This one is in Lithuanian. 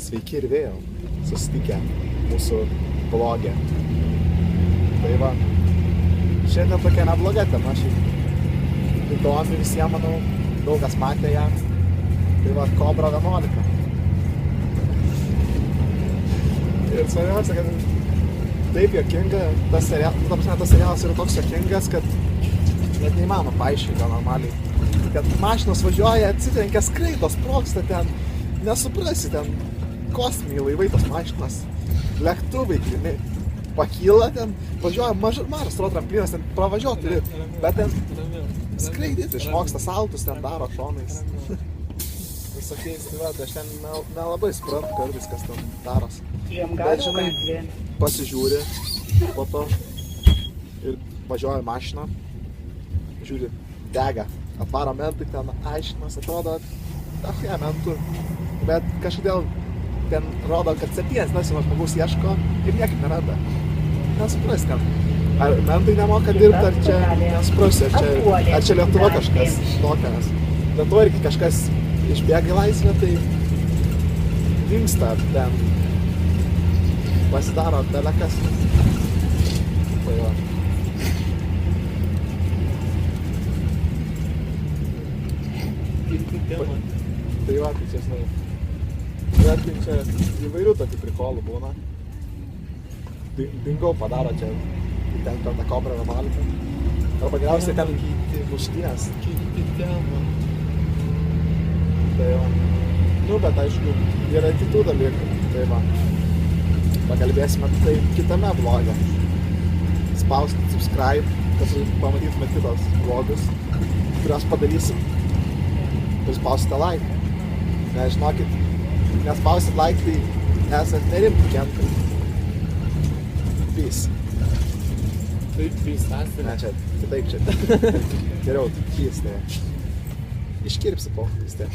Sveiki ir vėl susitikę mūsų vlogė. Tai va, šiandien tokia nebloga tema šiaip. Įdomi visiems, manau, daug kas matė ją. Tai va, Kobra 11. Ir svarbiausia, kad taip juokinga, tas serialas yra toks juokingas, kad net neįmanoma paaiškinti gal normaliai. Kad mašinos važiuoja, atsitrenkia, skraido, sprogsta ten, nesuprasi ten, kosminiai laivai tos mašinos, lėktuvai, pakyla ten, važiuoja mažas tramplinas, ten pravažiuoti, bet ten skraidyti, išmoksta saltus, ten daro šonais. Visokiais, tai va, tai aš ten nelabai suprantu kartais, kas ten daros. Bet žinai, pasižiūri po to ir važiuoja mašiną, žiūri, dega, atvaro mentai ten, aiškinas, atrodo, mentų, bet kažkodėl ten rodo, kad 7 nesimo žmogus ieško ir niekaip neranda. Nesupras ten, ar mentai nemoka dirbti, ar čia nesupras, ar čia Lietuva kažkas tokia, nes Lietuva irgi kažkas išbėga į laisvę, tai dingsta ten, pasidaro belekas. Tai va. Tai va, tai čia žinai. Bet tai čia įvairių tokių prikolų būna. Dingau padaro čia, ten per tą Kobrą 11. Arba geriausiai ten muštynės. Tai va. Nu, bet aišku, yra kitų dalykų. Tai va. Pakalbėsime tai kitame vloge. Spauskit subscribe, kad pamatytume kitos vlogus, kuriuos padarysim. Ir spausite like. Nes žinokit, nespausit like, tai esat nerimti kentai. Peace. Taip, peace, esate. Ne, čia, kitaip čia. Geriau, peace, tai. Iškirpsi po, vis tiek.